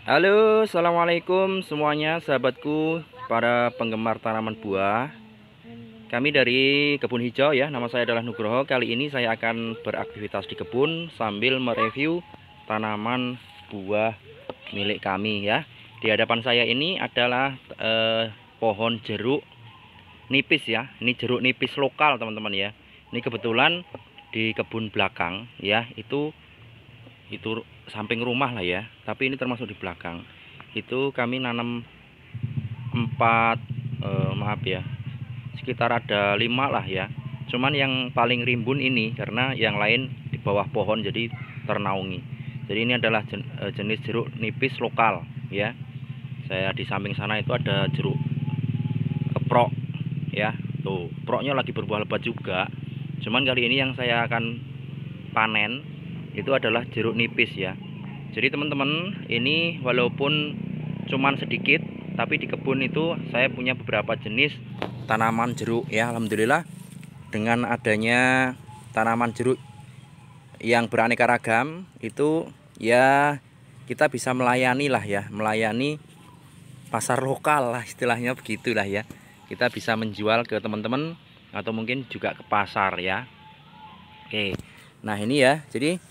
Halo, assalamualaikum semuanya, sahabatku, para penggemar tanaman buah. Kami dari Kebun Hijau ya, nama saya adalah Nugroho. Kali ini saya akan beraktivitas di kebun sambil mereview tanaman buah milik kami ya. Di hadapan saya ini adalah pohon jeruk nipis ya. Ini jeruk nipis lokal teman-teman ya. Ini kebetulan di kebun belakang ya, itu samping rumah lah ya, tapi ini termasuk di belakang. Itu kami nanam 4 maaf ya, sekitar ada 5 lah ya. Cuman yang paling rimbun ini karena yang lain di bawah pohon jadi ternaungi. Jadi ini adalah jenis jeruk nipis lokal ya. Saya di samping sana itu ada jeruk keprok ya. Tuh, keproknya lagi berbuah lebat juga. Cuman kali ini yang saya akan panen itu adalah jeruk nipis ya. Jadi teman-teman, ini walaupun cuman sedikit, tapi di kebun itu saya punya beberapa jenis tanaman jeruk ya. Alhamdulillah dengan adanya tanaman jeruk yang beraneka ragam itu ya, kita bisa melayani lah ya, melayani pasar lokal lah istilahnya begitulah ya. Kita bisa menjual ke teman-teman atau mungkin juga ke pasar ya. Oke. Nah, ini ya. Jadi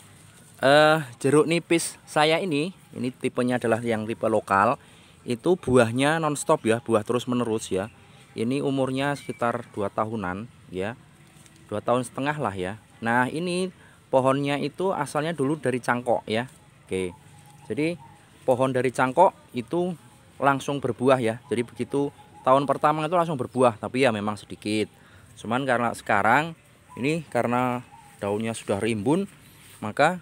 jeruk nipis saya ini tipenya adalah yang tipe lokal. Itu buahnya nonstop ya, buah terus menerus ya. Ini umurnya sekitar 2 tahunan ya, 2,5 tahun lah ya. Nah, ini pohonnya itu asalnya dulu dari cangkok ya. Oke, jadi pohon dari cangkok itu langsung berbuah ya. Jadi begitu tahun pertama itu langsung berbuah, tapi ya memang sedikit. Cuman karena sekarang ini karena daunnya sudah rimbun, maka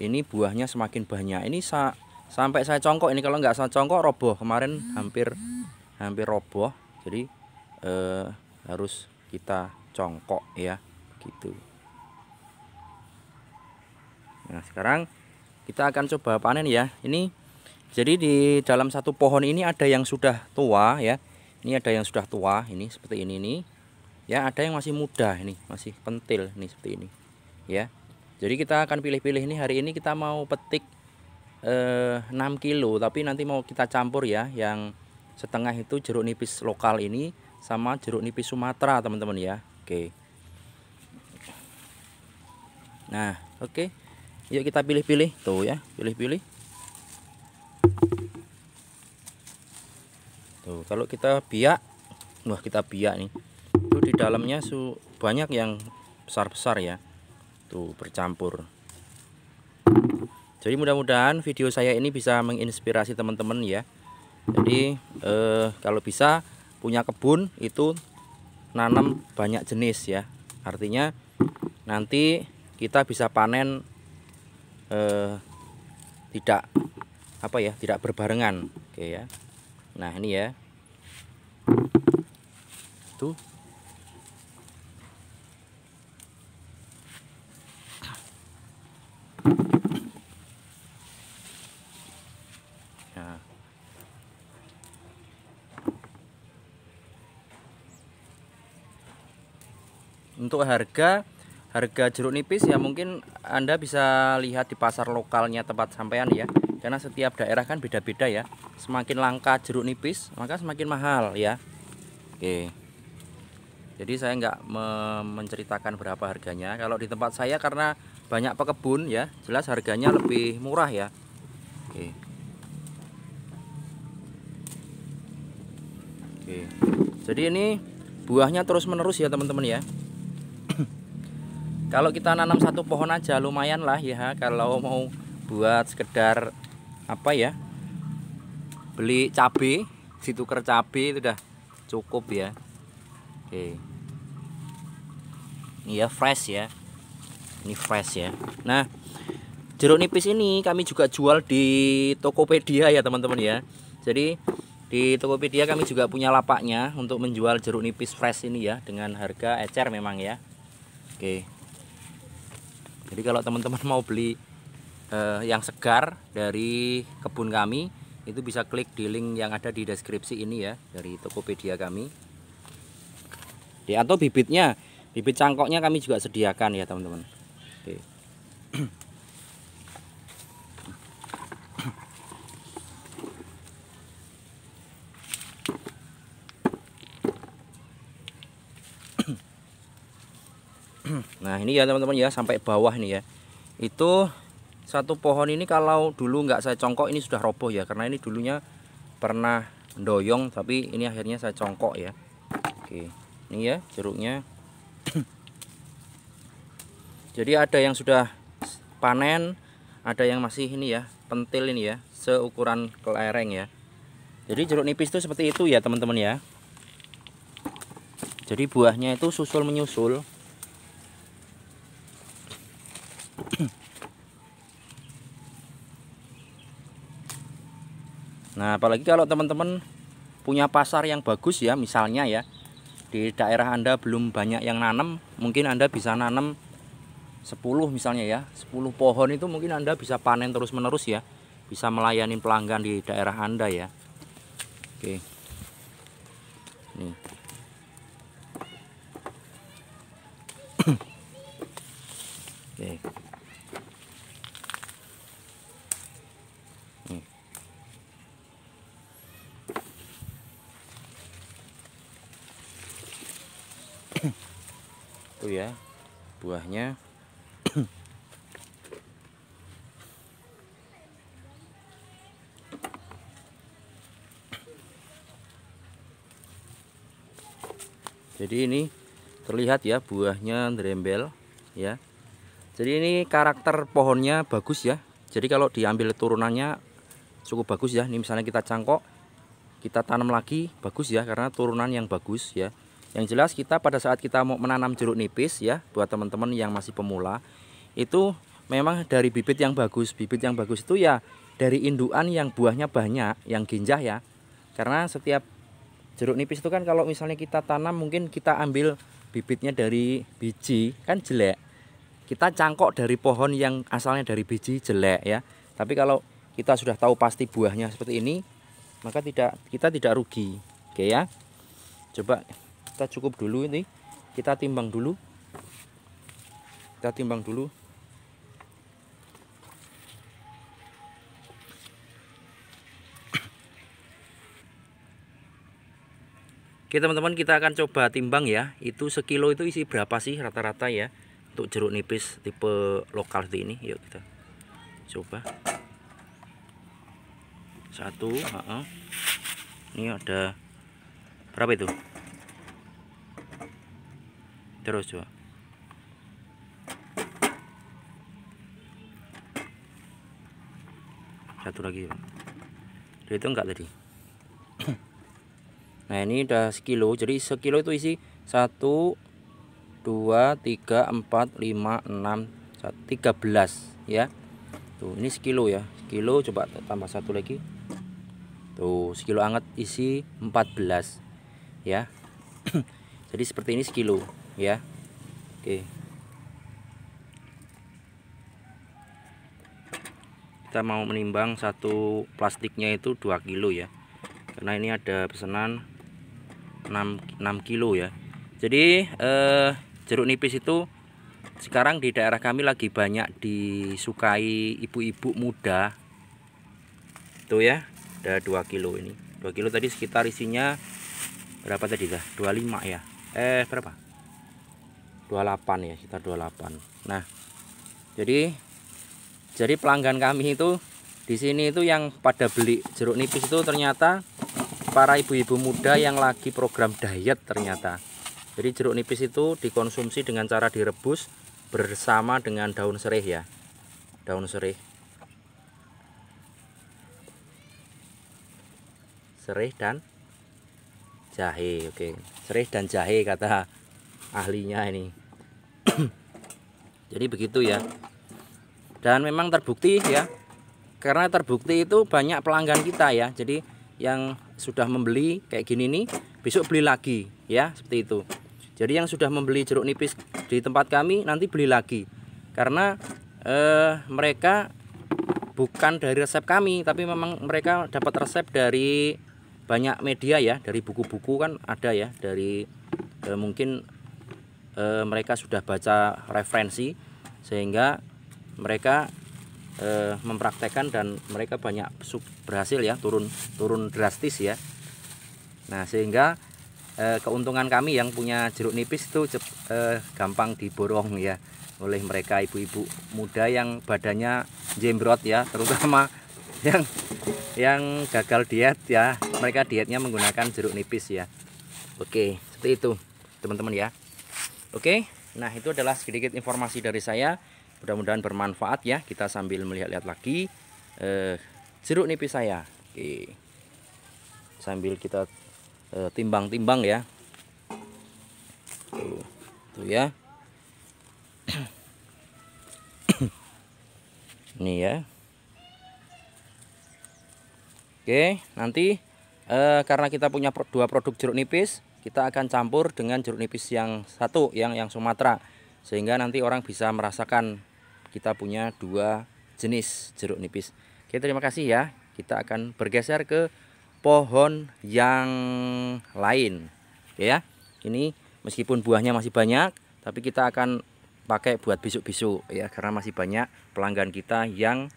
ini buahnya semakin banyak. Ini sampai saya congkok, ini kalau nggak saya congkok roboh. Kemarin hampir roboh. Jadi harus kita congkok ya, gitu. Nah, sekarang kita akan coba panen ya. Ini jadi di dalam satu pohon ini ada yang sudah tua ya. Ini ada yang sudah tua, ini seperti ini nih. Ya, ada yang masih muda, ini masih pentil, ini seperti ini ya. Jadi kita akan pilih-pilih nih, hari ini kita mau petik 6 kilo, tapi nanti mau kita campur ya. Yang setengah itu jeruk nipis lokal ini sama jeruk nipis Sumatera teman-teman ya. Oke. Nah, oke. Yuk kita pilih-pilih tuh ya, pilih-pilih. Tuh, kalau kita biak, wah kita biak nih. Itu di dalamnya banyak yang besar-besar ya. Tuh, bercampur. Jadi mudah-mudahan video saya ini bisa menginspirasi teman-teman ya. Jadi kalau bisa punya kebun itu nanam banyak jenis ya. Artinya nanti kita bisa panen tidak tidak berbarengan. Oke ya. Nah, ini ya. Tuh. Nah. Untuk harga jeruk nipis ya, mungkin Anda bisa lihat di pasar lokalnya tempat sampean ya. Karena setiap daerah kan beda-beda ya. Semakin langka jeruk nipis, maka semakin mahal ya. Oke. Jadi saya nggak menceritakan berapa harganya. Kalau di tempat saya karena banyak pekebun ya, jelas harganya lebih murah ya. Oke. Oke. Jadi ini buahnya terus menerus ya teman-teman ya. Kalau kita nanam satu pohon aja lumayan lah ya. Kalau mau buat sekedar beli cabai, ditukar cabai itu udah cukup ya. Oke. Ini ya fresh ya. Ini fresh ya. Nah, jeruk nipis ini kami juga jual di Tokopedia ya teman-teman ya. Jadi di Tokopedia kami juga punya lapaknya untuk menjual jeruk nipis fresh ini ya, dengan harga ecer memang ya. Oke. Jadi kalau teman-teman mau beli yang segar dari kebun kami, itu bisa klik di link yang ada di deskripsi ini ya, dari Tokopedia kami. Atau bibit cangkoknya kami juga sediakan ya teman-teman. Oke. Nah ini ya teman-teman ya, sampai bawah ini ya. Itu satu pohon ini kalau dulu nggak saya congkok ini sudah roboh ya, karena ini dulunya pernah doyong, tapi ini akhirnya saya congkok ya. Oke, ini ya jeruknya. Jadi ada yang sudah panen, ada yang masih ini ya, pentil ini ya, seukuran kelereng ya. Jadi jeruk nipis itu seperti itu ya teman-teman ya. Jadi buahnya itu susul menyusul. Nah apalagi kalau teman-teman punya pasar yang bagus ya, misalnya ya di daerah Anda belum banyak yang nanam, mungkin Anda bisa nanam 10 misalnya ya, 10 pohon itu mungkin Anda bisa panen terus menerus ya, bisa melayani pelanggan di daerah Anda ya. Oke, nih. Oke. Nih. Tuh ya buahnya. Jadi ini terlihat ya buahnya drembel ya. Jadi ini karakter pohonnya bagus ya. Jadi kalau diambil turunannya cukup bagus ya. Ini misalnya kita cangkok, kita tanam lagi, bagus ya, karena turunan yang bagus ya. Yang jelas kita pada saat kita mau menanam jeruk nipis ya, buat teman-teman yang masih pemula, itu memang dari bibit yang bagus. Bibit yang bagus itu ya dari indukan yang buahnya banyak, yang ginjah ya. Karena setiap jeruk nipis itu kan kalau misalnya kita tanam, mungkin kita ambil bibitnya dari biji kan jelek. Kita cangkok dari pohon yang asalnya dari biji jelek ya. Tapi kalau kita sudah tahu pasti buahnya seperti ini, maka kita tidak rugi. Oke ya. Coba kita cukup dulu ini. Kita timbang dulu. Kita timbang dulu. Oke teman-teman, kita akan coba timbang ya. Itu sekilo itu isi berapa sih rata-rata ya untuk jeruk nipis tipe lokal seperti ini. Yuk kita coba. Satu, ini ada berapa itu? Terus coba. Satu lagi. Jadi itu enggak tadi. Nah ini udah sekilo. Jadi sekilo itu isi 1, 2, 3, 4, 5, 6, 13 ya. Tuh ini sekilo ya. Sekilo, coba tambah satu lagi. Tuh sekilo anget isi 14 ya. Jadi seperti ini sekilo ya. Oke. Kita mau menimbang satu plastiknya itu 2 kilo ya. Karena ini ada pesanan 6 kilo ya. Jadi jeruk nipis itu sekarang di daerah kami lagi banyak disukai ibu-ibu muda. Tuh ya, ada 2 kilo ini. 2 kilo tadi sekitar isinya berapa tadi dah? 25 ya. Berapa? 28 ya, sekitar 28. Nah, jadi pelanggan kami itu di sini itu yang pada beli jeruk nipis itu ternyata para ibu-ibu muda yang lagi program diet ternyata. Jadi jeruk nipis itu dikonsumsi dengan cara direbus bersama dengan daun sereh ya. Daun sereh. Sereh dan jahe. Oke. Sereh dan jahe kata ahlinya ini. Jadi begitu ya. Dan memang terbukti ya. Karena terbukti itu banyak pelanggan kita ya. Jadi yang sudah membeli kayak gini nih, besok beli lagi ya, seperti itu. Jadi yang sudah membeli jeruk nipis di tempat kami nanti beli lagi. Karena mereka bukan dari resep kami, tapi memang mereka dapat resep dari banyak media ya, dari buku-buku kan ada ya, dari mungkin mereka sudah baca referensi sehingga mereka mempraktekkan dan mereka banyak berhasil ya, turun drastis ya. Nah sehingga keuntungan kami yang punya jeruk nipis itu gampang diborong ya oleh mereka ibu-ibu muda yang badannya jembrot ya, terutama yang gagal diet ya. Mereka dietnya menggunakan jeruk nipis ya. Oke, seperti itu teman-teman ya. Oke, nah itu adalah sedikit informasi dari saya. Mudah-mudahan bermanfaat ya. Kita sambil melihat-lihat lagi jeruk nipis saya. Oke, sambil kita timbang-timbang ya. Tuh ya. Ini ya. Oke, nanti karena kita punya dua produk jeruk nipis, kita akan campur dengan jeruk nipis yang satu, yang Sumatera, sehingga nanti orang bisa merasakan kita punya dua jenis jeruk nipis. Oke, terima kasih ya. Kita akan bergeser ke pohon yang lain, ya. Ini meskipun buahnya masih banyak, tapi kita akan pakai buat besok-besok ya, karena masih banyak pelanggan kita yang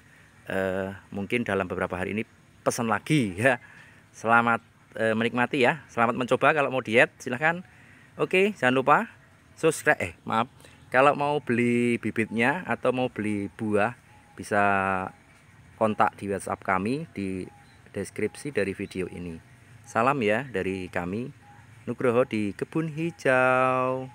mungkin dalam beberapa hari ini pesan lagi ya. Selamat menikmati ya, selamat mencoba. Kalau mau diet silahkan. Oke, jangan lupa subscribe, maaf, kalau mau beli bibitnya atau mau beli buah bisa kontak di WhatsApp kami di deskripsi dari video ini. Salam ya dari kami, Nugroho di Kebun Hijau.